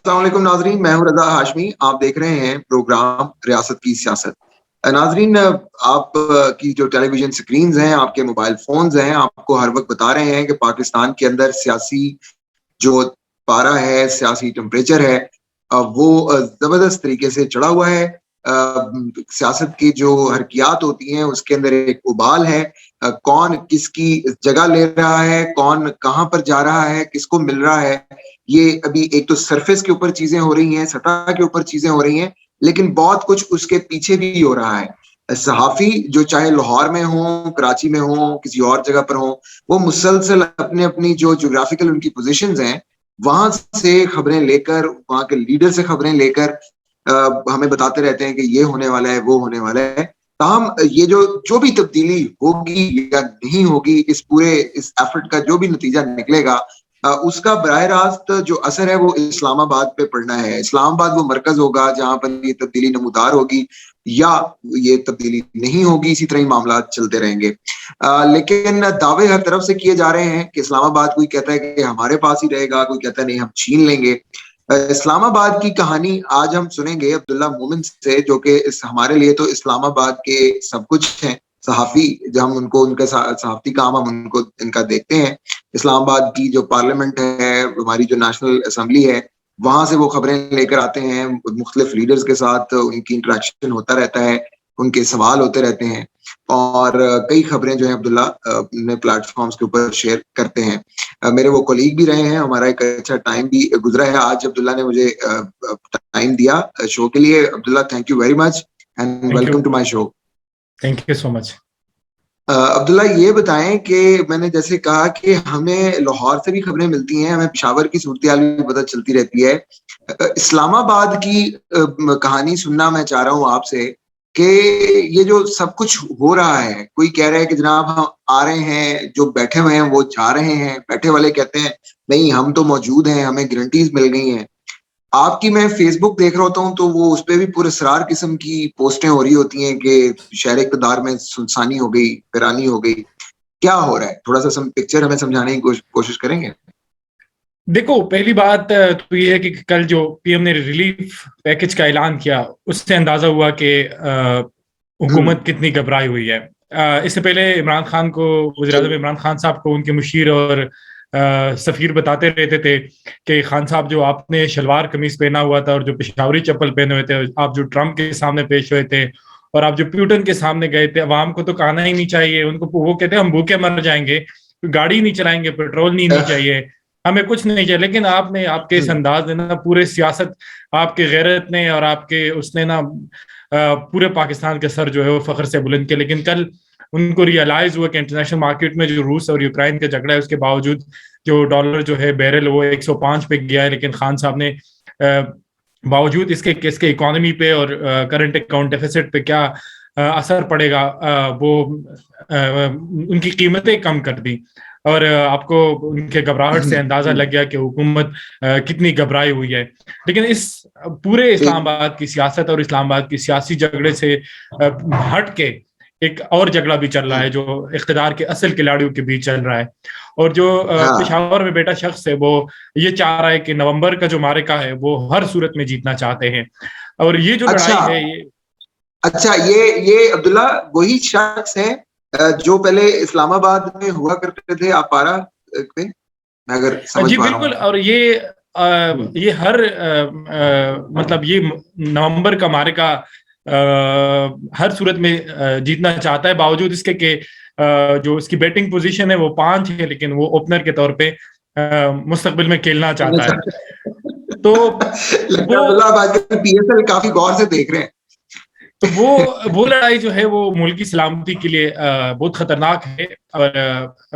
अस्सलाम वालेकुम नाजरीन, मैं हूं रजा हाशमी। आप देख रहे हैं प्रोग्राम रियासत की सियासत। नाजरीन, आप की जो टेलीविजन स्क्रीन्स हैं, आपके मोबाइल फोन्स हैं, आपको हर वक्त बता रहे हैं कि पाकिस्तान के अंदर सियासी जो पारा है, सियासी टेम्परेचर है, वो जबरदस्त तरीके से चढ़ा हुआ है। सियासत की जो हरकियात होती हैं उसके अंदर एक उबाल है। कौन किसकी जगह ले रहा है, कौन कहाँ पर जा रहा है, किसको मिल रहा है, ये अभी एक तो सरफेस के ऊपर चीजें हो रही हैं, सतह के ऊपर चीजें हो रही हैं, लेकिन बहुत कुछ उसके पीछे भी हो रहा है। सहाफी जो चाहे लाहौर में हो, कराची में हो, किसी और जगह पर हो, वो मुसलसल अपने अपनी जो ज्योग्राफिकल उनकी पोजीशंस हैं वहां से खबरें लेकर, वहां के लीडर से खबरें लेकर हमें बताते रहते हैं कि ये होने वाला है, वो होने वाला है। ताहम ये जो जो भी तब्दीली होगी या नहीं होगी, इस एफर्ट का जो भी नतीजा निकलेगा, उसका बराह रास्त जो असर है वो इस्लामाबाद पे पड़ना है। इस्लामाबाद वो मरकज होगा जहां पर ये तब्दीली नमूदार होगी, या ये तब्दीली नहीं होगी, इसी तरह ही मामला चलते रहेंगे। लेकिन दावे हर तरफ से किए जा रहे हैं कि इस्लामाबाद, कोई कहता है कि हमारे पास ही रहेगा, कोई कहता है नहीं हम छीन लेंगे। इस्लामाबाद की कहानी आज हम सुनेंगे अब्दुल्ला मोमिन से, जो कि हमारे लिए तो इस्लामाबाद के सब कुछ हैं। सहाफी, जब हम उनको उनके सहाफती काम हम उनको इनका देखते हैं। इस्लामाबाद की जो पार्लियामेंट है, हमारी जो नेशनल असेंबली है, वहां से वो खबरें लेकर आते हैं। मुख्तलिफ लीडर्स के साथ उनकी इंटरेक्शन होता रहता है, उनके सवाल होते रहते हैं, और कई खबरें जो है अब्दुल्ला अपने प्लेटफॉर्म्स के ऊपर शेयर करते हैं। मेरे वो कोलीग भी रहे हैं, हमारा एक अच्छा टाइम भी गुजरा है। आज अब्दुल्ला ने मुझे टाइम दिया शो के लिए। Abdullah, thank you very much and welcome to my show. Thank you so much. Abdullah, ये बताएं कि मैंने जैसे कहा कि हमें लाहौर से भी खबरें मिलती हैं, हमें पेशावर की सूरत भी पता चलती रहती है। इस्लामाबाद की कहानी सुनना मैं चाह रहा हूँ आपसे कि ये जो सब कुछ हो रहा है, कोई कह रहा है कि जनाब हम आ रहे हैं, जो बैठे हुए हैं वो जा रहे हैं, बैठे वाले कहते हैं नहीं हम तो मौजूद हैं, हमें गारंटीज मिल गई हैं। आपकी मैं फेसबुक देख रहा होता हूँ तो वो उस पर भी पुरस्रार किस्म की पोस्टें हो रही होती हैं कि शहर इक़्तिदार में सुनसानी हो गई, वीरानी हो गई। क्या हो रहा है, थोड़ा सा पिक्चर हमें समझाने की कोशिश करेंगे? देखो, पहली बात तो ये है कि कल जो पीएम ने रिलीफ पैकेज का ऐलान किया, उससे अंदाजा हुआ कि हुकूमत कितनी घबराई हुई है। इससे पहले इमरान खान को, वज़ीर-ए-आज़म इमरान खान साहब को उनके मुशीर और सफीर बताते रहते थे कि खान साहब, जो आपने शलवार कमीज पहना हुआ था और जो पेशावरी चप्पल पहने हुए थे, आप जो ट्रम्प के सामने पेश हुए थे और आप जो प्यूटन के सामने गए थे, अवाम को तो खाना ही नहीं चाहिए। उनको वो कहते हैं हम भूखे मर जाएंगे, गाड़ी नहीं चलाएंगे, पेट्रोल नहीं चाहिए, हमें कुछ नहीं चाहिए। लेकिन आपने, आपके इस अंदाज ने ना, पूरे सियासत, आपके गैरत ने और आपके उसने ना पूरे पाकिस्तान के सर जो है वो फख्र से बुलंद किया। लेकिन कल उनको रियलाइज हुआ कि इंटरनेशनल मार्केट में जो रूस और यूक्रेन का झगड़ा है, उसके बावजूद जो डॉलर जो है बैरल वो 105 पे गया है। लेकिन खान साहब ने बावजूद इसके इकोनॉमी पे और करंट अकाउंट डेफिसिट पे क्या असर पड़ेगा, वो उनकी कीमतें कम कर दी। और आपको उनके घबराहट से अंदाजा लग गया कि हुकूमत कितनी घबराई हुई है। लेकिन इस पूरे इस्लामाबाद की सियासत और इस्लामाबाद की सियासी झगड़े से हट के एक और झगड़ा भी चल रहा है, जो इख्तिदार के असल खिलाड़ियों के बीच चल रहा है। और जो पेशावर में बैठा शख्स है, वो ये चाह रहा है कि नवंबर का जो मारिका है वो हर सूरत में जीतना चाहते हैं। और ये जो लड़ाई है, ये अब्दुल्ला वही शख्स है जो पहले इस्लामाबाद में हुआ करते थे, आपारा पे, अगर समझ जी पा रहा बिल्कुल। हूं। और ये हर मतलब ये नवंबर का मारिका हर सूरत में जीतना चाहता है, बावजूद इसके कि जो इसकी बैटिंग पोजीशन है वो 5 है, लेकिन वो ओपनर के तौर पे मुस्तकबिल में खेलना चाहता है। तो वो पीएसएल काफी गौर से देख रहे हैं। तो वो लड़ाई जो है वो मुल्क की सलामती के लिए बहुत खतरनाक है। और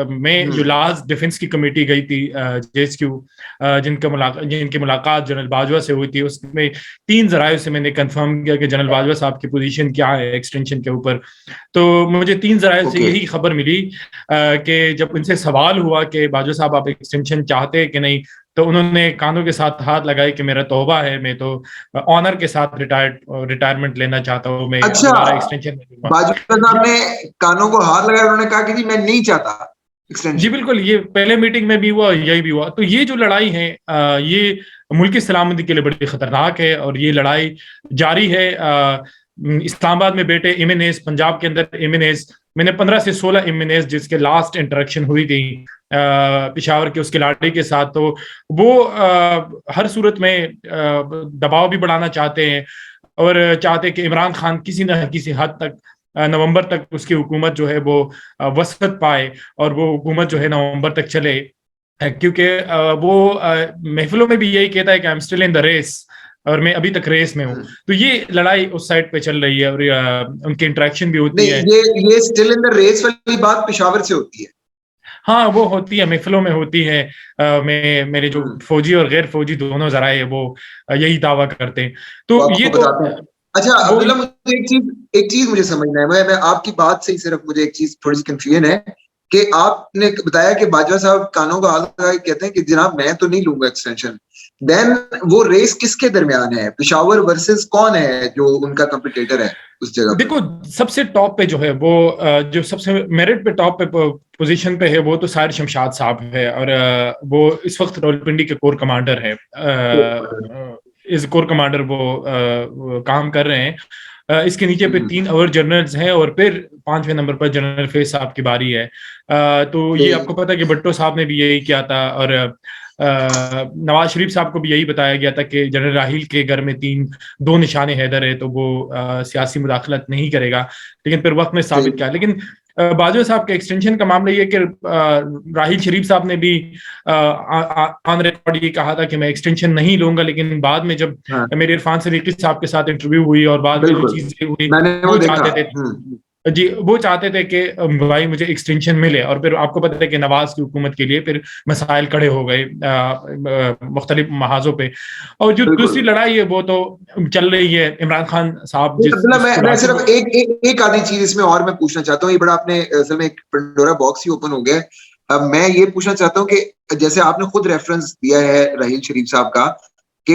मैं जो लास्ट डिफेंस की कमेटी गई थी, जेएसक्यू, जिनकी मुलाकात जनरल बाजवा से हुई थी, उसमें 3 जराये से मैंने कंफर्म किया कि जनरल बाजवा साहब की पोजीशन क्या है एक्सटेंशन के ऊपर। तो मुझे 3 जराये से यही खबर मिली कि जब उनसे सवाल हुआ कि बाजवा साहब आप एक्सटेंशन चाहते हैं कि नहीं, तो उन्होंने कानों के साथ हाथ लगाए कि मेरा तौबा है, मैं तो ऑनर के साथ रिटायरमेंट लेना चाहता हूँ, मैं दोबारा एक्सटेंशन नहीं दूंगा। बाजवा साहब ने कानों को हाथ लगाया, उन्होंने कहा कि जी मैं नहीं चाहता। जी बिल्कुल, ये पहले मीटिंग में भी हुआ, यही भी हुआ। तो ये जो लड़ाई है ये मुल्क की सलामती के लिए बड़ी खतरनाक है, और ये लड़ाई जारी है। इस्लामाबाद में बैठे इमिनेस, पंजाब के अंदर इमिनेस, मैंने 15 से 16 इमिनेस जिसके लास्ट इंटरेक्शन हुई थी पिशावर के उसके खिलाड़ी के साथ, तो वो हर सूरत में दबाव भी बढ़ाना चाहते हैं, और चाहते हैं कि इमरान खान किसी न किसी हद तक नवंबर तक उसकी हुकूमत जो है वो वसअत पाए, और वो हुकूमत जो है नवंबर तक चले, क्योंकि वो महफिलों में भी यही कहता है कि I am still in the race, और मैं अभी तक रेस में हूँ। तो ये लड़ाई उस साइड पे चल रही है, और उनकी इंटरेक्शन भी होती है। ये स्टिल इन द रेस वाली बात पेशावर से होती है। हाँ, वो होती है, महफिलों में होती है। मेरे जो फौजी और गैर फौजी दोनों जराए है वो यही दावा करते हैं। तो ये तो अच्छा अब्दुल्ला, मुझे एक चीज मुझे समझना है, मैं आपकी बात से ही सिर्फ मुझे एक चीज थोड़ी सी कंफ्यूजन है कि आपने बताया कि बाजवा साहब कानों का हाल कहते हैं कि जनाब मैं तो नहीं लूंगा एक्सटेंशन, देन वो रेस किसके दरमियान है? पेशावर वर्सेस कौन है जो उनका कंपटीटर है उस जगह? देखो, सबसे टॉप पे जो है वो जो सबसे मेरिट पे टॉप पे पोजीशन पे है वो तो साहिर शमशाद साहब है, और वो इस वक्त रावलपिंडी के कोर कमांडर है। इस कोर कमांडर वो काम कर रहे हैं। इसके नीचे पे 3 और जनरल्स हैं, और फिर 5वें नंबर पर जनरल फैज साहब की बारी है। तो ये आपको पता है कि भट्टो साहब ने भी यही किया था, और नवाज शरीफ साहब को भी यही बताया गया था कि जनरल राहील के घर में 2 निशाने हैदर है, तो वो सियासी मुदाखलत नहीं करेगा, लेकिन फिर वक्त में साबित किया। लेकिन बाजवा साहब के एक्सटेंशन का मामला ये कि राहील शरीफ साहब ने भी ऑन रिकॉर्ड ये कहा था कि मैं एक्सटेंशन नहीं लूंगा, लेकिन बाद में जब मेरे इरफान सदीकी साहब के साथ इंटरव्यू हुई और बाद में जो चीजें हुई, वो चाहते थे जी, वो चाहते थे कि भाई मुझे एक्सटेंशन मिले, और फिर आपको पता है कि नवाज की हुकूमत के लिए फिर मसाइल खड़े हो गए मुख्तलिफ महाजों पे। और जो दूसरी लड़ाई है वो तो चल रही है इमरान खान साहब। मैं सिर्फ एक आधी चीज इसमें और मैं पूछना चाहता हूँ, ये बड़ा आपने असल में एक पंडोरा बॉक्स ही ओपन हो गया। मैं ये पूछना चाहता हूँ कि जैसे आपने खुद रेफरेंस दिया है राहील शरीफ साहब का कि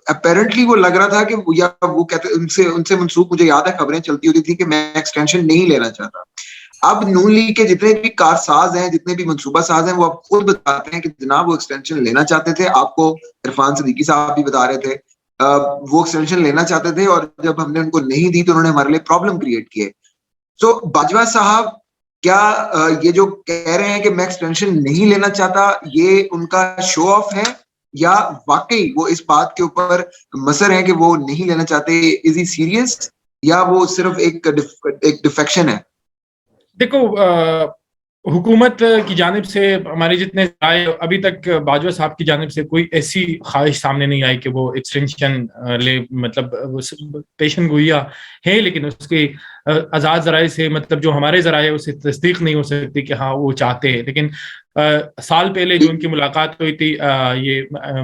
अपेरेंटली वो लग रहा था कि या वो कहते उनसे मनसूब, मुझे याद है खबरें चलती होती थी कि मैं एक्सटेंशन नहीं लेना चाहता। अब नून लीग के जितने भी कारसाज हैं, जितने भी मनसूबा साज हैं, वो अब खुद बताते हैं कि जनाब वो एक्सटेंशन लेना चाहते थे। आपको इरफान सदीकी साहब भी बता रहे थे वो एक्सटेंशन लेना चाहते थे, और जब हमने उनको नहीं दी तो उन्होंने हमारे लिए प्रॉब्लम क्रिएट किए। तो बाजवा साहब क्या ये जो कह रहे हैं कि मैं एक्सटेंशन नहीं लेना चाहता, ये उनका शो ऑफ है, या वाकई वो इस बात के ऊपर मसर है कि वो नहीं लेना चाहते? इज ही सीरियस, या वो सिर्फ एक डिफेक्शन है? देखो, हुकूमत की जानिब से हमारे जितने आए अभी तक बाजवा साहब की जानिब से कोई ऐसी ख्वाहिश सामने नहीं आई कि वो एक्सटेंशन ले, मतलब पेशन गोइया है, लेकिन उसके आज़ाद ज़राए से, मतलब जो हमारे ज़राए है उससे तस्दीक नहीं हो सकती कि हाँ वो चाहते हैं। लेकिन साल पहले जो उनकी मुलाकात हुई थी ये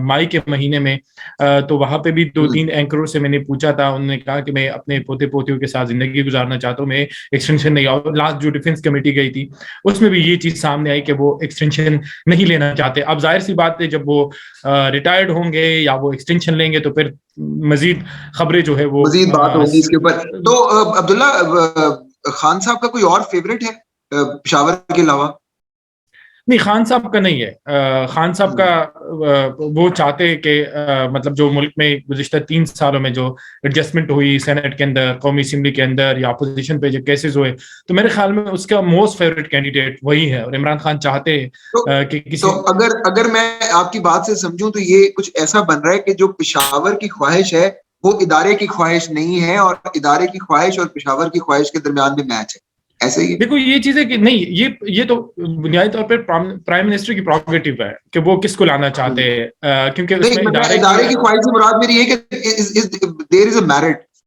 मई के महीने में, तो वहां पे भी 2-3 एंकरों से मैंने पूछा था, उन्होंने कहा कि मैं अपने पोते पोतियों के साथ जिंदगी गुजारना चाहता हूँ, मैं एक्सटेंशन नहीं। और लास्ट जो डिफेंस कमेटी गई थी उसमें भी ये चीज सामने आई कि वो एक्सटेंशन नहीं लेना चाहते। अब जाहिर सी बात है, जब वो रिटायर्ड होंगे या वो एक्सटेंशन लेंगे तो फिर मजीद खबरें जो है वो मजीद बात होगी इसके ऊपर। तो अब्दुल्ला, खान साहब का कोई और फेवरेट है पेशावर के अलावा? नहीं, खान साहब का नहीं है। खान साहब का वो चाहते हैं कि मतलब जो मुल्क में गुज़िश्ता 3 सालों में जो एडजस्टमेंट हुई सेनेट के अंदर, कौमी असेंबली के अंदर, या अपोजिशन पे जो केसेस हुए, तो मेरे ख्याल में उसका मोस्ट फेवरेट कैंडिडेट वही है, और इमरान खान चाहते हैं कि किसी। तो अगर मैं आपकी बात से समझूं तो ये कुछ ऐसा बन रहा है कि जो पेशावर की ख्वाहिश है वो इदारे की ख्वाहिश नहीं है, और इदारे की ख्वाहिश और पेशावर की ख्वाहिश के दरमियान में मैच है, ऐसे ही? देखो, ये चीजें कि नहीं, ये तो बुनियादी तौर पर प्राइम मिनिस्टर की प्रोरोगेटिव है कि वो किसको लाना चाहते हैं, क्योंकि उसमें इदारे की ख्वाहिश से मुराद मेरी है कि there is a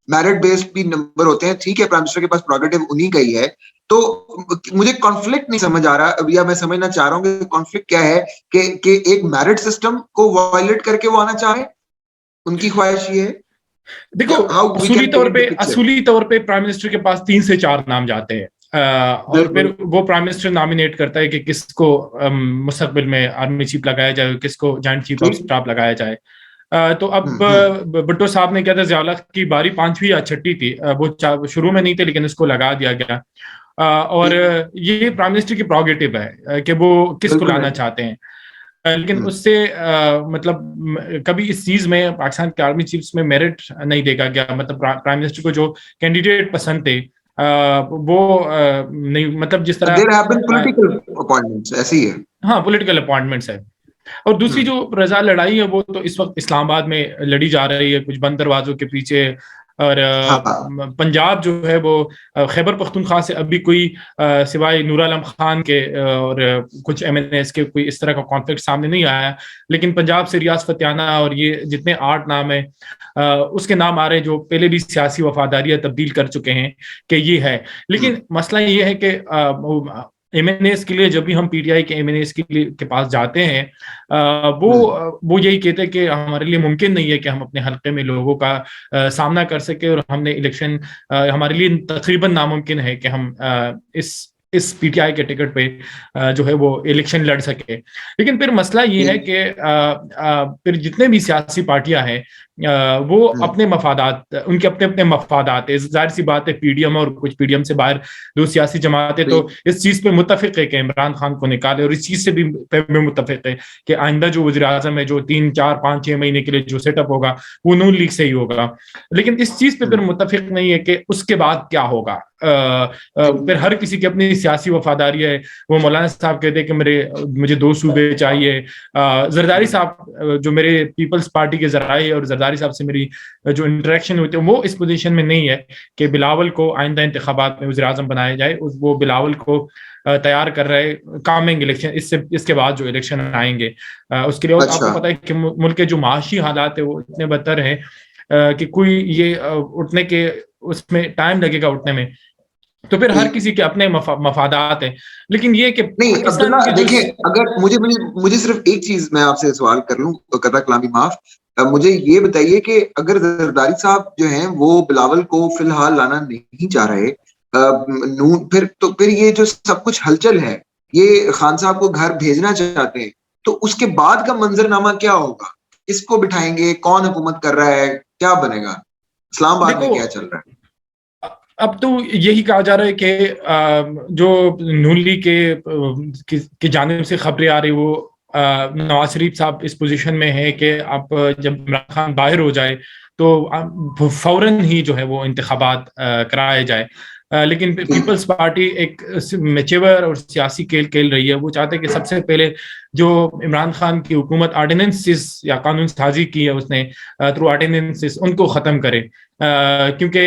merit based भी नंबर होते हैं, ठीक है, प्राइम मिनिस्टर के पास प्रोरोगेटिव उन्हीं का ही है। तो मुझे कॉन्फ्लिक्ट नहीं समझ आ रहा, या मैं समझना चाह रहा हूँ कि कॉन्फ्लिक्ट क्या है कि एक मेरिट सिस्टम को वायलेट करके वो आना चाहे, उनकी ख्वाहिश ये है। देखो, असूली तौर पे प्राइम मिनिस्टर के पास 3 से 4 नाम जाते हैं, और फिर वो प्राइम मिनिस्टर नॉमिनेट करता है कि किसको मुस्तकबिल में आर्मी चीफ लगाया जाए, किसको जॉइंट चीफ ऑफ स्टाफ लगाया जाए। तो अब भुट्टो साहब ने क्या था, ज़ियाउल हक की बारी 5वीं या 6ठी थी, वो शुरू में नहीं थे लेकिन उसको लगा दिया गया। और ये प्राइम मिनिस्टर की प्रोगेटिव है कि वो किसको बिल्कुल लाना है। चाहते हैं। लेकिन उससे मतलब कभी इस चीज में पाकिस्तान के आर्मी चीफ्स में मेरिट नहीं देखा गया। मतलब प्राइम मिनिस्टर को जो कैंडिडेट पसंद थे वो नहीं, मतलब जिस तरह there have been political appointments, ऐसे ही है। हाँ पॉलिटिकल अपॉइंटमेंट्स है। और दूसरी जो रजा लड़ाई है वो तो इस वक्त इस्लामाबाद में लड़ी जा रही है, कुछ बंद दरवाजों के पीछे। और हाँ। पंजाब जो है वो खैबर पख्तूनख्वा से अभी कोई सिवाय नूर आलम खान के और कुछ MNAs के कोई इस तरह का कॉन्फ्लिक्ट सामने नहीं आया। लेकिन पंजाब से रियाज फतेहाना और ये जितने 8 नाम है उसके नाम आ रहे हैं जो पहले भी सियासी वफादारियां तब्दील कर चुके हैं कि ये है। लेकिन मसला ये है कि MNAs के लिए, जब भी हम PTI के MNAs के पास जाते हैं वो यही कहते हैं कि हमारे लिए मुमकिन नहीं है कि हम अपने हल्के में लोगों का सामना कर सके, और हमने इलेक्शन हमारे लिए तकरीबन नामुमकिन है कि हम इस PTI के टिकट पे जो है वो इलेक्शन लड़ सके। लेकिन फिर मसला ये है कि फिर जितने भी सियासी पार्टियां हैं वो अपने मफादात, उनके अपने अपने मफादात है। जाहिर सी बात है PDM और कुछ PDM से बाहर दो सियासी जमातें तो इस चीज पे मुत्तफिक है कि इमरान खान को निकाले, और इस चीज से भी मुत्तफिक है कि आइंदा जो वज़ीर आज़म है जो 3 4 5 6 महीने के लिए जो सेटअप होगा वो नून लीग से ही होगा। लेकिन इस चीज पे फिर मुत्तफिक नहीं है कि उसके बाद क्या होगा। फिर हर किसी की अपनी सियासी वफादारी है। वो मौलाना साहब कहते हैं कि मुझे 2 सूबे चाहिए। जरदारी साहब जो मेरे पीपल्स पार्टी के जराए और जरदारी साहब से मेरी जो इंटरेक्शन होती है वो इस पोजीशन में नहीं है कि बिलावल को आइंदा इंतखाबात में वज़ीर आज़म बनाया जाए। वो बिलावल को तैयार कर रहे कामिंग इलेक्शन, इसके बाद जो इलेक्शन आएंगे उसके लिए। और आपको पता है कि मुल्क के जो माशी हालात है वो इतने बदतर है कि कोई ये उठने के उसमें टाइम लगेगा उठने में। तो फिर हर किसी के अपने मफादात हैं। लेकिन ये कि नहीं अब्दुल्ला देखिए, अगर मुझे सिर्फ एक चीज मैं आपसे सवाल कर लूं, कदा कलामी माफ, मुझे ये बताइए कि अगर जरदारी साहब जो हैं वो बिलावल को फिलहाल लाना नहीं चाह रहे, नून फिर ये जो सब कुछ हलचल है, ये खान साहब को घर भेजना चाहते हैं, तो उसके बाद का मंजरनामा क्या होगा? किसको बिठाएंगे? कौन हुकूमत कर रहा है? क्या बनेगा? इस्लामाबाद में क्या चल रहा है? अब तो यही कहा जा रहा है कि जो नून लीग की जानिब से खबरें आ रही वो नवाज शरीफ साहब इस पोजीशन में है कि अब जब इमरान खान बाहर हो जाए तो फौरन ही जो है वो इंतखाबात कराए जाए। लेकिन पीपल्स पार्टी एक मेचेवर और सियासी खेल खेल रही है। वो चाहते हैं कि सबसे पहले जो इमरान खान की हुकूमत आर्डिनेंसेस या कानून साजी की है उसने थ्रू आर्डिनेंसेस उनको ख़त्म करे, क्योंकि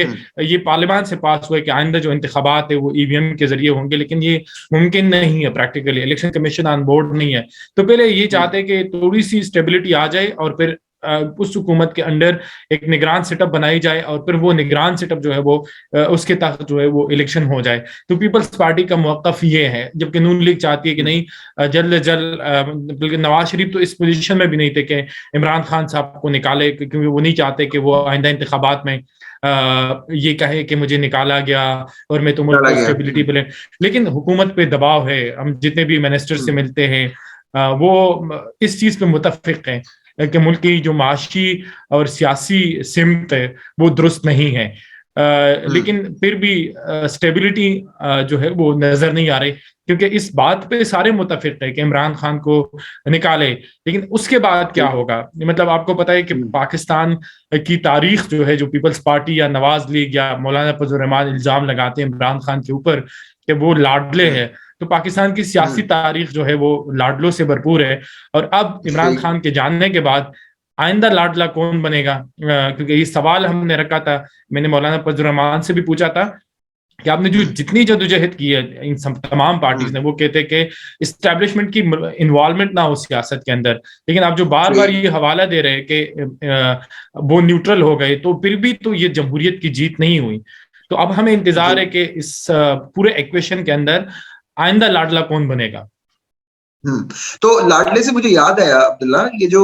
ये पार्लियामान से पास हुआ है कि आइंदा जो इंतखाबात है वो EVM के जरिए होंगे। लेकिन ये मुमकिन नहीं है practically, election commission on board नहीं है। तो पहले ये चाहते हैं कि थोड़ी सी स्टेबिलिटी आ जाए और फिर उस हुकूमत के अंडर एक निगरान सेटअप बनाई जाए, और फिर वो निगरान सेटअप जो है वो उसके तहत जो है वो इलेक्शन हो जाए। तो पीपल्स पार्टी का मौक़िफ़ ये है, जबकि नून लीग चाहती है कि नहीं जल्द से जल्द। बल्कि नवाज शरीफ तो इस पोजीशन में भी नहीं थे कि इमरान खान साहब को निकाले, क्योंकि वो नहीं चाहते कि वो आइंदा इंतखाबात में ये कहे कि मुझे निकाला गया और मैं तो मुल्क को स्टेबिलिटी पे। लेकिन हुकूमत पे दबाव है। हम जितने भी मिनिस्टर से मिलते हैं वो इस चीज पे मुतफिक हैं कि मुल्क की जो माशी और सियासी सिमत है वो दुरुस्त नहीं है। लेकिन फिर भी स्टेबिलिटी जो है वो नजर नहीं आ रही, क्योंकि इस बात पे सारे मुतफिक है कि इमरान खान को निकाले। लेकिन उसके बाद क्या होगा? मतलब आपको पता है कि पाकिस्तान की तारीख जो है, जो पीपल्स पार्टी या नवाज लीग या मौलाना फजल रहमान इल्जाम लगाते हैं इमरान खान के ऊपर कि वो लाडले है, तो पाकिस्तान की सियासी तारीख जो है वो लाडलों से भरपूर है। और अब इमरान खान के जानने के बाद आइंदा लाडला कौन बनेगा? क्योंकि ये सवाल हमने रखा था, मैंने मौलाना फजल रहमान से भी पूछा था कि आपने जो जितनी जदोजहद की है इन सब तमाम पार्टीज ने, वो कहते हैं कि इस्टेब्लिशमेंट की इन्वॉल्वमेंट ना हो सियासत के अंदर। लेकिन आप जो बार बार ये हवाला दे रहे हैं कि वो न्यूट्रल हो गए, तो फिर भी तो ये जमहूरियत की जीत नहीं हुई। तो अब हमें इंतजार है कि इस पूरे इक्वेशन के अंदर आइंदा लाडला कौन बनेगा। तो लाडले से मुझे याद आया अब्दुल्ला, ये जो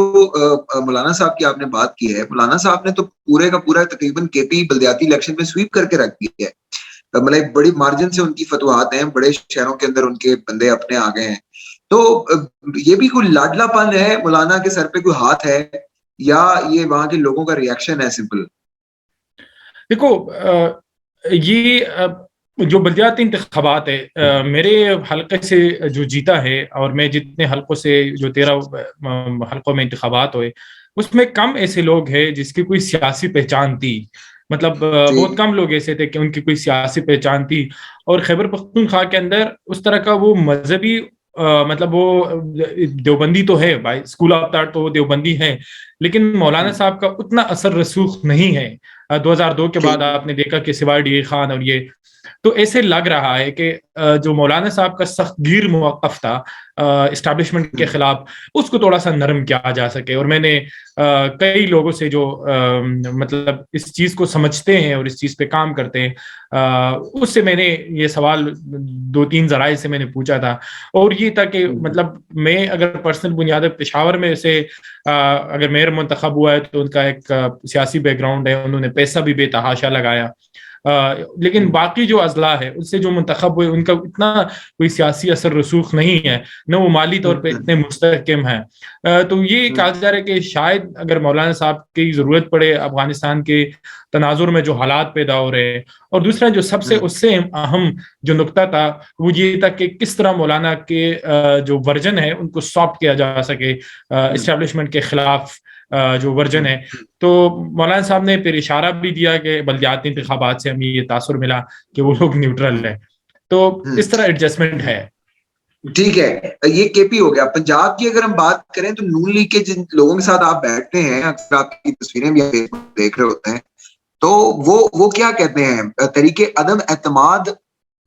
मौलाना साहब की आपने बात की है, मौलाना साहब ने तो पूरे का पूरा तकरीबन KP बल्दियाती इलेक्शन में स्वीप करके रख दिया है। मतलब बड़ी मार्जिन से उनकी फतवाहत हैं, बड़े शहरों के अंदर उनके बंदे अपने आ गए हैं। तो ये भी कोई लाडलापन है? मौलाना के सर पे कोई हाथ है या ये वहां के लोगों का रिएक्शन है सिंपल? देखो ये जो बल्दियाती इंतखाबात है, मेरे हलके से जो जीता है, और मैं जितने हलकों से, जो 13 हलकों में इंतखाबात हुए, उसमें कम ऐसे लोग हैं जिसकी कोई सियासी पहचान थी। मतलब जी। बहुत कम लोग ऐसे थे कि उनकी कोई सियासी पहचान थी। और खैबर पख्तूनख्वा के अंदर उस तरह का वो मजहबी, मतलब वो देवबंदी तो है भाई, स्कूल ऑफ थॉट तो वो देवबंदी है, लेकिन मौलाना साहब का उतना असर रसूख नहीं है। 2002 के बाद ठीक। आपने देखा कि सिवाय डी खान और ये, तो ऐसे लग रहा है कि जो मौलाना साहब का सख्त गिर मौक़िफ़ था इस्टेब्लिशमेंट के खिलाफ, उसको थोड़ा सा नरम किया जा सके। और मैंने कई लोगों से जो मतलब इस चीज को समझते हैं और इस चीज पे काम करते हैं, उससे मैंने ये सवाल 2-3 जराए से मैंने पूछा था। और ये था कि मतलब मैं अगर पर्सनल बुनियाद पे पेशावर में से अगर मेयर मुंतखब हुआ है तो उनका एक सियासी बैकग्राउंड है, उन्होंने पैसा भी बेतहाशा लगाया। लेकिन बाकी जो अजला है उससे जो मुंतखब हुए, उनका इतना कोई सियासी असर रसूख नहीं है, न वो माली तौर पे इतने मुस्तहकम है। तो ये कहा जा रहा है कि शायद अगर मौलाना साहब की जरूरत पड़े अफगानिस्तान के तनाजुर में जो हालात पैदा हो रहे हैं, और दूसरा जो सबसे उससे अहम जो नुकता था वो ये था कि किस तरह मौलाना के जो वर्जन है उनको सॉफ्ट किया जा सके इस्टेब्लिशमेंट के खिलाफ, जो वर्जन है। तो मौलाना साहब ने फिर इशारा भी दिया कि बल्दियाती इंतखाबात से हमें ये तासुर मिला कि वो लोग न्यूट्रल है। तो इस तरह एडजस्टमेंट है। ठीक है, ये केपी हो गया। पंजाब की अगर हम बात करें तो नून लीग के जिन लोगों के साथ आप बैठते हैं, अक्सर आपकी तस्वीरें भी आप देख रहे होते हैं, तो वो क्या कहते हैं, तरीके अदम एतमाद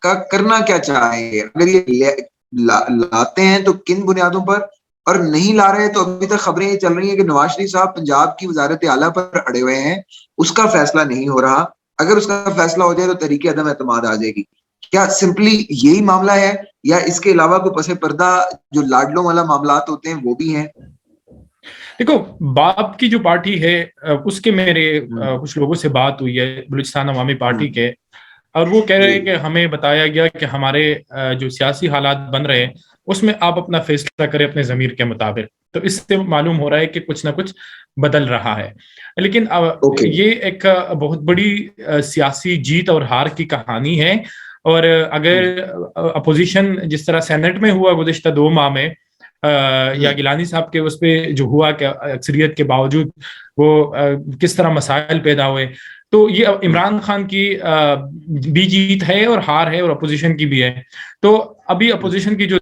का करना क्या चाहेंगे? अगर ये लाते हैं तो किन बुनियादों पर, और नहीं ला रहे तो अभी तक खबरें ये चल रही हैं कि नवाज शरीफ साहब पंजाब की वजारत आला पर अड़े हुए हैं, उसका फैसला नहीं हो रहा। अगर उसका फैसला हो जाए तो तरीके अदम एतमाद आ जाएगी। क्या सिंपली यही मामला है, या इसके अलावा कोई पसे पर्दा जो लाडलों वाला मामलात होते हैं वो भी हैं? देखो, बाप की जो पार्टी है, उसके मेरे कुछ लोगों से बात हुई है, बलूचिस्तान अवामी पार्टी के, और वो कह रहे हैं कि हमें बताया गया कि हमारे जो सियासी हालात बन रहे हैं उसमें आप अपना फैसला करें अपने ज़मीर के मुताबिक। तो इससे मालूम हो रहा है कि कुछ ना कुछ बदल रहा है। लेकिन ओके। ये एक बहुत बड़ी सियासी जीत और हार की कहानी है। और अगर अपोजिशन जिस तरह सेनेट में हुआ गुज़िश्ता 2 माह में, या गिलानी साहब के उस पे जो हुआ कि अक्सरियत के बावजूद वो किस तरह मसाइल पैदा हुए, तो ये इमरान खान की भी जीत है और हार है, और अपोजिशन की भी है। तो अभी अपोजिशन की जो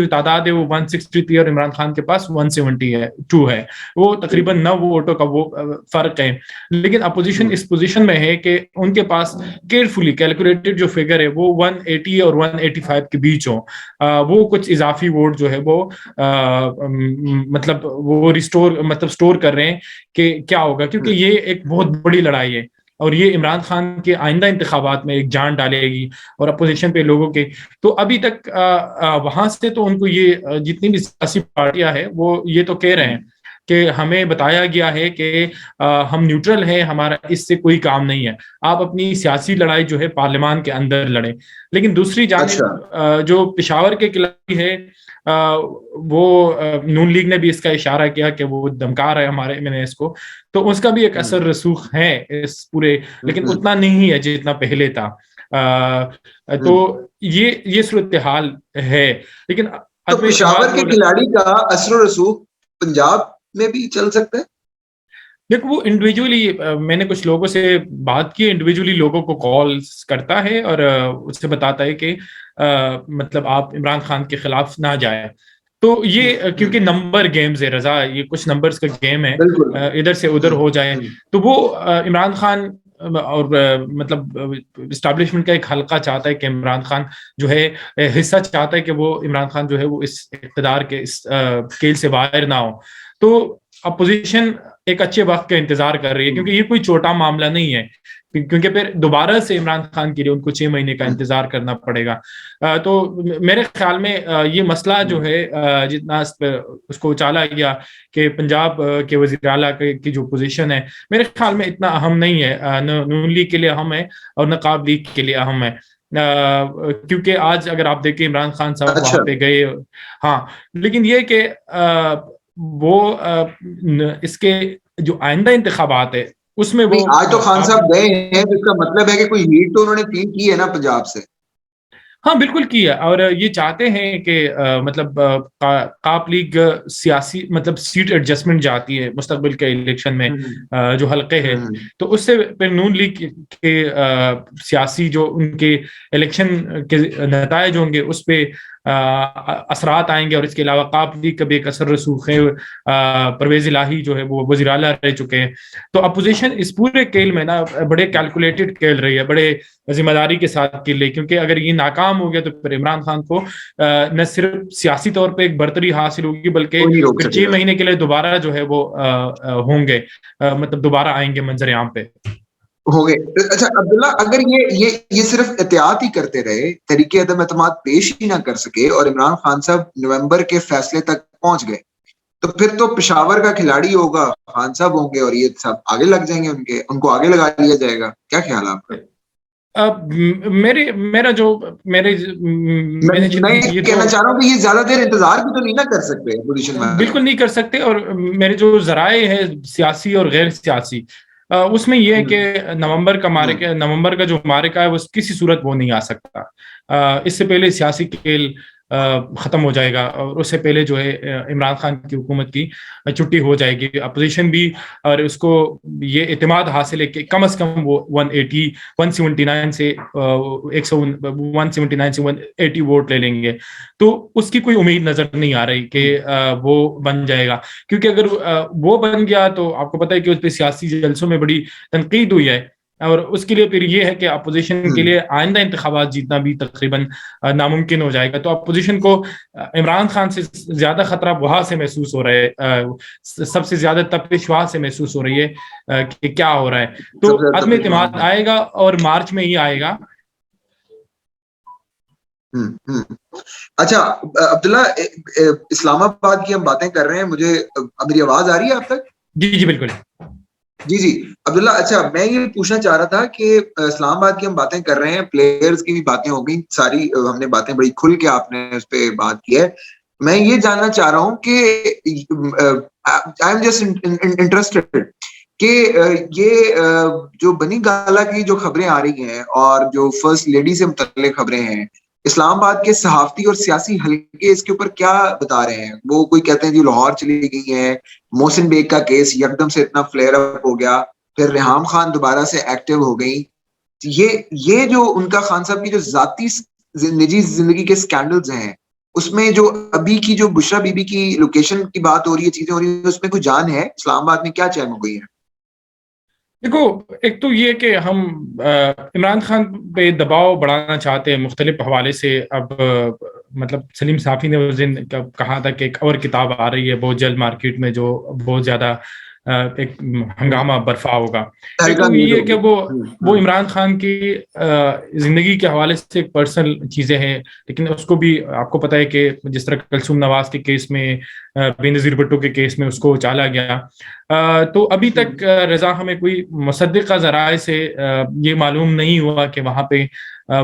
तादाद है वो 163 और इमरान खान के पास 172 है। वो तकरीबन 9 वोटों का वो फर्क है। लेकिन अपोजिशन इस पोजीशन में है कि उनके पास केयरफुली कैलकुलेटेड जो फिगर है वो 180 और 185 के बीच हो। वो कुछ इजाफी वोट जो है वो मतलब वो स्टोर कर रहे हैं कि क्या होगा, क्योंकि ये एक बहुत बड़ी लड़ाई है और ये इमरान खान के आइंदा इंतखाबात में एक जान डालेगी और अपोजिशन पे लोगों के। तो अभी तक वहां से तो उनको ये जितनी भी सियासी पार्टियां हैं वो ये तो कह रहे हैं कि हमें बताया गया है कि हम न्यूट्रल हैं, हमारा इससे कोई काम नहीं है, आप अपनी सियासी लड़ाई जो है पार्लियामान के अंदर लड़ें। लेकिन दूसरी जानिब जो पेशावर के खिलाफ है, वो नून लीग ने भी इसका इशारा किया कि वो धमका रहा है हमारे एमएनएस को, तो उसका भी एक असर रसूख है इस पूरे, लेकिन उतना नहीं है जितना पहले था। तो ये सूरत हाल है। लेकिन तो पेशावर के खिलाड़ी का असर रसूख पंजाब में भी चल सकता है? देखो, वो इंडिविजुअली मैंने कुछ लोगों से बात की, इंडिविजुअली लोगों को कॉल्स करता है और उससे बताता है कि मतलब आप इमरान खान के खिलाफ ना जाए। तो ये क्योंकि नंबर गेम्स है रजा, ये कुछ नंबर्स का गेम है, इधर से उधर हो जाए, तो वो इमरान खान और मतलब इस्टेब्लिशमेंट का एक हल्का चाहता है कि इमरान खान जो है हिस्सा चाहता है कि वो इमरान खान जो है वो इस इक़्तिदार के इस स्केल से बाहर ना हो। तो अपोजिशन एक अच्छे वक्त का इंतजार कर रही है, क्योंकि ये कोई छोटा मामला नहीं है, क्योंकि फिर दोबारा से इमरान खान के लिए उनको 6 महीने का इंतजार करना पड़ेगा। तो मेरे ख्याल में ये मसला जो है जितना उसको उछाला गया कि पंजाब के वज़ीर आला की जो पोजीशन है, मेरे ख्याल में इतना अहम नहीं है, नून लीग के लिए अहम है और नकाब लीग के लिए अहम है। क्योंकि आज अगर आप देखें इमरान खान साहब वहां पे गए, हाँ, लेकिन ये कि वो इसके जो आइंदा इंतखाबात है उसमें वो नहीं, आज तो खान साहब गए हैं, तो इसका मतलब है कि कोई लीड तो उन्होंने फील की है ना पंजाब से। हाँ बिल्कुल किया, और ये चाहते हैं कि मतलब काप लीग सियासी मतलब सीट एडजस्टमेंट जाती है मुस्तकबिल के इलेक्शन में, हम्म जो हलके हैं, हम्म तो उससे फिर नून लीग के सियासी जो उनके इलेक्शन के नतायज होंगे उस पे असरात आएंगे। और इसके अलावा काप लीग का भी एक असर रसूख है, परवेज इलाही जो है वो वज़ीर आला रह चुके हैं। तो अपोजिशन इस पूरे खेल में ना बड़े कैलकुलेटेड खेल रही है, बड़े जिम्मेदारी के साथ के लिए, क्योंकि अगर ये नाकाम हो गया तो फिर इमरान खान को न सिर्फ सियासी तौर पे एक बर्तरी हासिल होगी, बल्कि कोई नहीं रोक फिर 6 सकेगा। महीने के लिए दोबारा जो है वो होंगे, मतलब दोबारा आएंगे मंजर आम पे। हो गए। अच्छा अब्दुल्ला, अगर ये सिर्फ एहतियात ही करते रहे, तरीके अदम एतमाद पेश ही ना कर सके और इमरान खान साहब नवंबर के फैसले तक पहुंच गए, तो फिर तो पेशावर का खिलाड़ी होगा खान साहब होंगे और ये सब आगे लग जाएंगे, उनको आगे लगा लिया जाएगा। क्या ख्याल है आपका? अब मेरा जो मेरे मैंने मैं ये जो कहना चाह रहा हूँ कि ये ज्यादा देर इंतजार भी तो नहीं ना कर सकते पोजीशन वाले। बिल्कुल नहीं कर सकते। और मेरे जो जराए है सियासी और गैर सियासी, उसमें यह है हम्म कि नवंबर का जो मारिका है वो किसी सूरत वो नहीं आ सकता। इससे पहले सियासी खेल खत्म हो जाएगा, और उससे पहले जो है इमरान खान की हुकूमत की छुट्टी हो जाएगी। अपोजिशन भी और उसको ये इत्मीनाद हासिल है कि कम से कम वो 179 से 180 वोट ले लेंगे। तो उसकी कोई उम्मीद नजर नहीं आ रही कि वो बन जाएगा, क्योंकि अगर वो बन गया तो आपको पता है कि उस पर सियासी जलसों में बड़ी तनकीद हुई है, और उसके लिए फिर ये है कि अपोजिशन के हम्म लिए आइंदा इंतखाबात जीतना भी तकरीबन नामुमकिन हो जाएगा। तो अपोजिशन को इमरान खान से ज्यादा खतरा वहां से महसूस हो रहा है, सबसे ज्यादा तपिश वहां से महसूस हो रही है कि क्या हो रहा है। तो सबसे ज्यादा अदम तपिश वहां एतमाद है। आएगा और मार्च में ही आएगा। हम्म। अच्छा अब्दुल्ला, इस्लामाबाद की हम बातें कर रहे हैं, मुझे अब मेरी आवाज आ रही है आप तक? जी जी बिल्कुल। जी जी। अब्दुल्ला, अच्छा मैं ये पूछना चाह रहा था कि इस्लामाबाद की हम बातें कर रहे हैं, प्लेयर्स की भी बातें हो गई सारी, हमने बातें बड़ी खुल के आपने उस पर बात की है। मैं ये जानना चाह रहा हूँ कि आई एम जस्ट इंटरेस्टेड कि जो बनी गाला की जो खबरें आ रही हैं और जो फर्स्ट लेडी से मुतल्लिक खबरें हैं, इस्लामाबाद के सहाफती और सियासी हलके इसके ऊपर क्या बता रहे हैं? वो कोई कहते हैं जी लाहौर चली गई हैं, मोहसिन बेग का केस यकदम से इतना फ्लेयर अप हो गया, फिर रेहाम खान दोबारा से एक्टिव हो गई। ये ये जो उनका खान साहब की जो जाती निजी जिंदगी के स्कैंडल्स हैं, उसमें जो अभी की जो बुशरा बीबी की लोकेशन की बात हो रही है, चीजें हो रही है, उसमें कोई जान है? इस्लामाबाद में क्या चैन हो गई है? देखो, एक तो ये कि हम इमरान खान पे दबाव बढ़ाना चाहते हैं मुख्तलिफ हवाले से। अब मतलब सलीम साफी ने उस दिन कहा था कि एक और किताब आ रही है बहुत जल्द मार्केट में, जो बहुत ज्यादा एक हंगामा बर्फा होगा। एक तहलका तो न्यूज ये है कि होगी। वो इमरान खान की जिंदगी के हवाले से एक पर्सनल चीजें हैं, लेकिन उसको भी आपको पता है कि जिस तरह कलसूम नवाज के केस में, बेनजीर भुट्टो के केस में उसको चाला गया। तो अभी तक रजा हमें कोई मुसद्दिक़ा ज़राए से ये मालूम नहीं हुआ कि वहाँ पे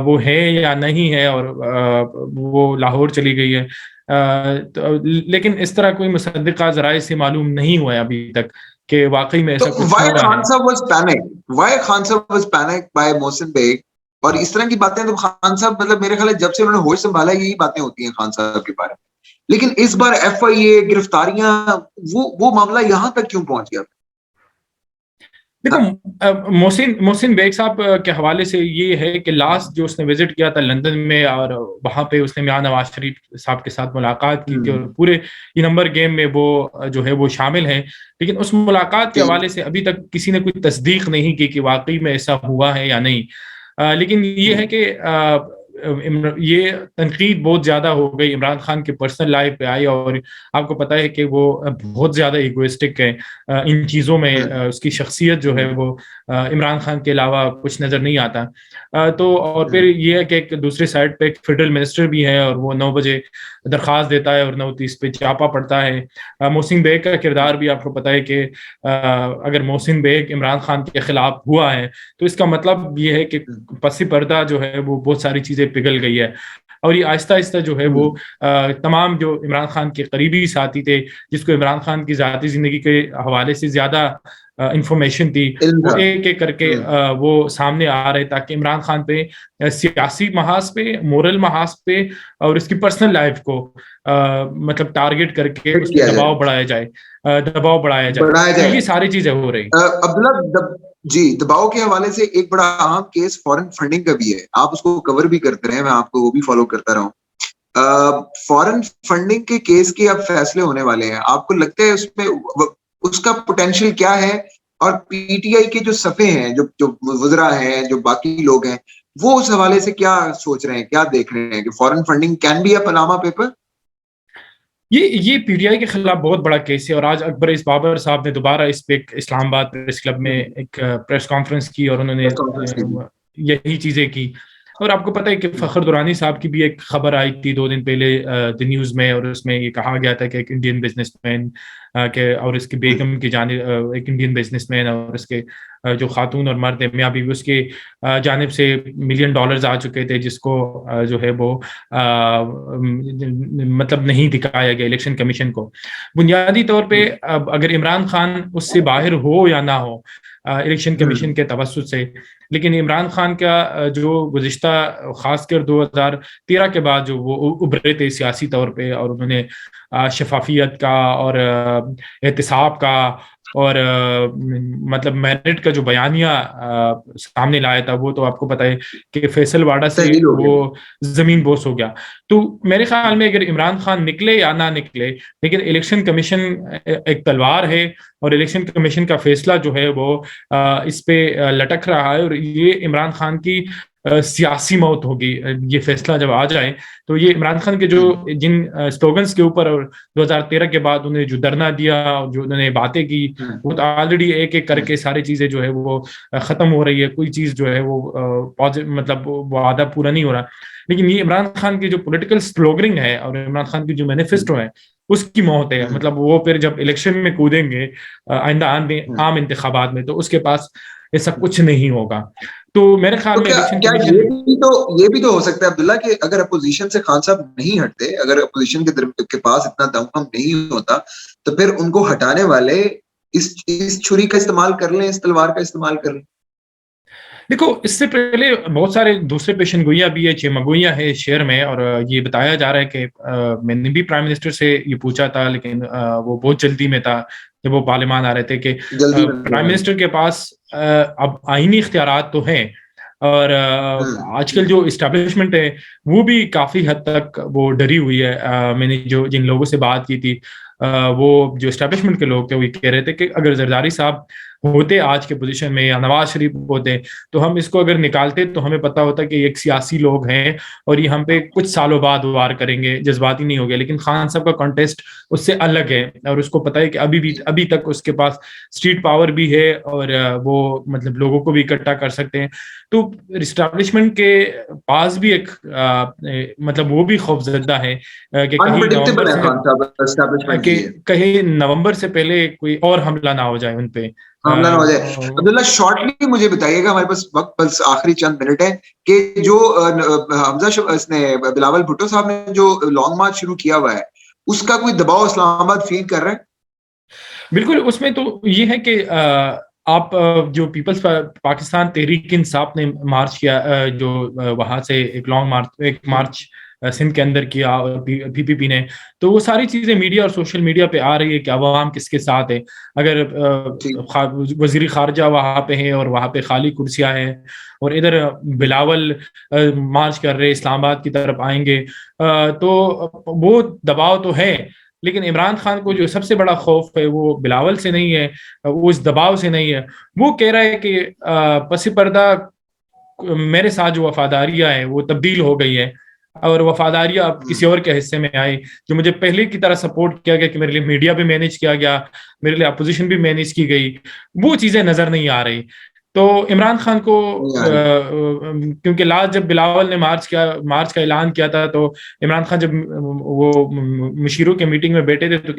वो है या नहीं है, और वो लाहौर चली गई है। लेकिन इस तरह कोई मुसद्दिक़ा ज़राए से मालूम नहीं हुआ है अभी तक कि वाकई में तो ऐसा कुछ वाई हुआ खान है। साहब वाज पैनिक, वाई खान साहब was panic by Mohsin Baig और इस तरह की बातें? तो खान साहब मतलब मेरे ख्याल है जब से उन्होंने होश संभाला यही बातें होती हैं खान साहब के बारे में। लेकिन इस बार एफआईए गिरफ्तारियां, वो मामला यहां तक क्यों पहुंच गया? देखो, मोहसिन मोहसिन बेग साहब के हवाले से ये है कि लास्ट जो उसने विजिट किया था लंदन में, और वहां पे उसने मियां नवाज शरीफ साहब के साथ मुलाकात की थी, और हम्म, पूरे ये नंबर गेम में वो जो है वो शामिल हैं। लेकिन उस मुलाकात के ठीक। हवाले से अभी तक किसी ने कोई तस्दीक नहीं की कि वाकई में ऐसा हुआ है या नहीं। लेकिन ये है हम्म, कि ये तनकीद बहुत ज्यादा हो गई, इमरान खान के पर्सनल लाइफ पे आई, और आपको पता है कि वो बहुत ज्यादा इगोइस्टिक है इन चीज़ों में। हम्म, उसकी शख्सियत जो है हम्म, वो इमरान खान के अलावा कुछ नज़र नहीं आता। तो और फिर हम्म, ये है कि एक दूसरी साइड पे एक फेडरल मिनिस्टर भी है, और वो 9 बजे दरख्वास्त देता है और 9:30 पे छापा पड़ता है। मोहसिन बेग का किरदार भी आपको पता है कि अगर मोहसिन बेग इमरान खान के खिलाफ हुआ है तो इसका मतलब ये है कि हम्म, पसी पर्दा जो है वो बहुत सारी चीजें पिघल गई है। और ये आहिस्ता आहिस्ता जो है वो तमाम जो इमरान खान के करीबी साथी थे, जिसको इमरान खान की ज़ाती ज़िंदगी के हवाले से ज़्यादा इंफॉर्मेशन थी, वो एक एक करके वो सामने आ रहे, ताकि इमरान खान पे सियासी महाज पे, मोरल महाज पे और उसकी पर्सनल लाइफ को मतलब टारगेट करके उस पर दबाव बढ़ाया जाए, तो ये सारी चीजें हो रही। अब्दुल्ला जी, दबाव के हवाले से एक बड़ा अहम केस फॉरेन फंडिंग का भी है, आप उसको कवर भी करते रहे, मैं आपको वो भी फॉलो करता रहा हूँ। फॉरेन फंडिंग के केस के अब फैसले होने वाले हैं, आपको लगता है उसमें उसका पोटेंशियल क्या है? और पीटीआई के जो सफे हैं, जो वज़रा हैं, जो बाकी लोग हैं, वो उस हवाले से क्या सोच रहे हैं, क्या देख रहे हैं कि foreign funding can be a Panama paper? ये पीटीआई के खिलाफ बहुत बड़ा केस है, और आज अकबर इस बाबर साहब ने दोबारा इस पे इस्लामाबाद प्रेस क्लब में एक प्रेस कॉन्फ्रेंस की और उन्होंने यही चीजें की। और आपको पता है कि फखर दुरानी साहब की भी एक खबर आई थी 2 दिन पहले द न्यूज में, और उसमें ये कहा गया था कि एक इंडियन बिजनेसमैन के और इसकी बेगम की जानिब, एक इंडियन बिजनेसमैन और इसके जो खातून और मर्द है मियाँ बीवी, उसके जानिब से $1 मिलियन आ चुके थे, जिसको जो है वो मतलब नहीं दिखाया गया इलेक्शन कमीशन को। बुनियादी तौर पे अब अगर इमरान खान उससे बाहर हो या ना हो इलेक्शन कमीशन के तवस्सुत से, लेकिन इमरान खान का जो गुज़िश्ता खासकर 2013 के बाद जो वो उभरे थे सियासी तौर पे, और उन्होंने शफाफियत का और एहतिसाब का और मतलब मेरिट का जो बयानिया सामने लाया था, वो तो आपको पता है कि फैसल वाडा से वो जमीन बोस हो गया। तो मेरे ख्याल में अगर इमरान खान निकले या ना निकले, लेकिन इलेक्शन कमीशन एक तलवार है, और इलेक्शन कमीशन का फैसला जो है वो इस पे लटक रहा है, और ये इमरान खान की सियासी मौत होगी। ये फैसला जब आ जाए तो ये इमरान खान के जो जिन स्लोगन्स के ऊपर और 2013 के बाद उन्हें जो धरना दिया, जो उन्होंने बातें की, वो तो ऑलरेडी एक एक करके सारी चीजें जो है वो खत्म हो रही है। कोई चीज जो है वो पॉजिटिव मतलब वादा पूरा नहीं हो रहा। लेकिन ये इमरान खान की जो पॉलिटिकल स्लोगनिंग है और इमरान खान की जो मैनिफेस्टो है, उसकी मौत है। मतलब वो फिर जब इलेक्शन में कूदेंगे आइंदा आम इंतखाबात में, तो उसके पास ऐसा कुछ नहीं होगा। तो मेरे ख्याल में इलेक्शन कमीशन ये भी तो हो सकता है अब्दुल्ला कि अगर अपोजिशन से खान साहब नहीं हटते, अगर अपोजिशन के पास इतना दमखम नहीं होता, तो फिर उनको हटाने वाले इस छुरी का इस्तेमाल कर लें, इस तलवार का इस्तेमाल कर लें। देखो, इससे पहले बहुत सारे दूसरे पेशन गोइयां भी है, चेमगोइयां है शहर में, और ये बताया जा रहा है कि मैंने भी प्राइम मिनिस्टर से ये पूछा था, लेकिन वो बहुत जल्दी में था जब वो पार्लियामान आ रहे थे, कि प्राइम मिनिस्टर के पास अब आईनी इख्तियारात तो हैं, और आजकल जो इस्टेब्लिशमेंट है वो भी काफी हद तक वो डरी हुई है। मैंने जो जिन लोगों से बात की थी, वो जो इस्टेब्लिशमेंट के लोग थे वो कह रहे थे कि अगर जरदारी साहब होते आज के पोजीशन में, या नवाज शरीफ होते, तो हम इसको अगर निकालते तो हमें पता होता कि एक सियासी लोग हैं और ये हम पे कुछ सालों बाद वार करेंगे, जज्बाती नहीं हो गया। लेकिन खान साहब का कॉन्टेस्ट उससे अलग है, और उसको पता है कि अभी तक उसके पास स्ट्रीट पावर भी है, और वो मतलब लोगों को भी इकट्ठा कर सकते हैं। तो इस्टेब्लिशमेंट के पास भी एक मतलब वो भी खौफजदा है कि कहीं नवंबर से पहले कोई और हमला ना हो जाए उन पे, हमला ना हो जाए। अब्दुल्ला, शॉर्टली मुझे बताइएगा, हमारे पास वक्त बस आखिरी चंद मिनट है, कि जो बिलावल भुट्टो साहब ने जो लॉन्ग मार्च शुरू किया हुआ है, उसका कोई दबाव इस्लामाबाद फील कर रहा है? बिल्कुल, उसमें तो ये है कि आप जो पीपल्स पाकिस्तान तहरीक इंसाफ ने मार्च किया, जो वहां से एक मार्च सिंध के अंदर किया पीपीपी ने, तो वो सारी चीजें मीडिया और सोशल मीडिया पे आ रही है कि अवाम किसके साथ है। अगर वजीर खारजा वहां पे है और वहां पे खाली कुर्सियां हैं, और इधर बिलावल मार्च कर रहे इस्लामाबाद की तरफ आएंगे, तो वो दबाव तो है। लेकिन इमरान खान को जो सबसे बड़ा खौफ है वो बिलावल से नहीं है, वो इस दबाव से नहीं है। वो कह रहा है कि पसी पर्दा मेरे साथ जो वफादारियां हैं वो तब्दील हो गई है, और वफादारियां अब किसी और के हिस्से में आई। जो मुझे पहले की तरह सपोर्ट किया गया कि मेरे लिए मीडिया भी मैनेज किया गया, मेरे लिए अपोजिशन भी मैनेज की गई, वो चीजें नजर नहीं आ रही। तो इमरान खान को क्योंकि लास्ट जब बिलावल ने मार्च का ऐलान किया था, तो इमरान खान जब वो मुशीरों के मीटिंग में बैठे थे, तो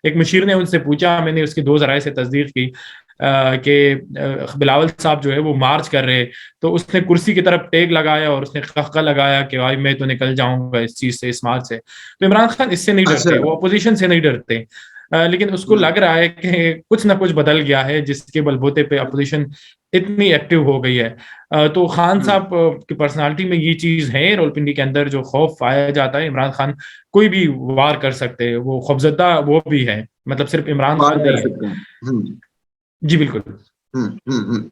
एक मुशीर ने उनसे पूछा, मैंने उसकी 2 ज़राए से तस्दीक की, कि बिलावल साहब जो है वो मार्च कर रहे, तो उसने कुर्सी की तरफ टेक लगाया और उसने खखा लगाया कि भाई मैं तो निकल जाऊंगा इस चीज से, इस मार्च से। तो इमरान खान इससे नहीं अच्छा। डरते, वो अपोजिशन से नहीं डरते। लेकिन उसको हम्म, लग रहा है कि कुछ ना कुछ बदल गया है जिसके बलबूते पे अपोजिशन इतनी एक्टिव हो गई है। तो खान हम्म, साहब की पर्सनालिटी में ये चीज है, रावलपिंडी के अंदर जो खौफ पाया जाता है, इमरान खान कोई भी वार कर सकते हैं, वो खौफजदा वो भी है, मतलब सिर्फ इमरान बात खान कर नहीं है। सकते हैं। जी बिल्कुल। हम्म।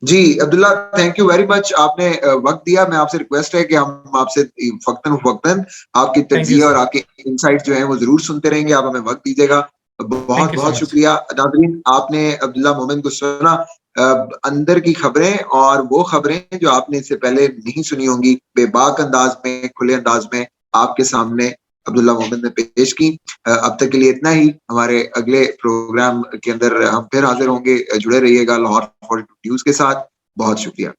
जी Abdullah, thank you very much, आपने वक्त दिया। मैं आपसे रिक्वेस्ट है कि हम आपसे वक्तन फवक्तन आपकी थैंक यू तज्जिया और सर। आपके इंसाइट जो है वो जरूर सुनते रहेंगे। आप हमें वक्त दीजिएगा। थैंक बहुत यू सो बहुत मच। शुक्रिया। नाज़रीन, आपने अब्दुल्ला मोमिन को सुना, अंदर की खबरें और वो खबरें जो आपने इससे पहले नहीं सुनी होंगी, बेबाक अंदाज में, खुले अंदाज में आपके सामने अब्दुल्ला मोमिन ने पेश की। अब तक के लिए इतना ही। हमारे अगले प्रोग्राम के अंदर हम फिर हाजिर होंगे। जुड़े रहिएगा लाहौर 42 न्यूज के साथ। बहुत शुक्रिया।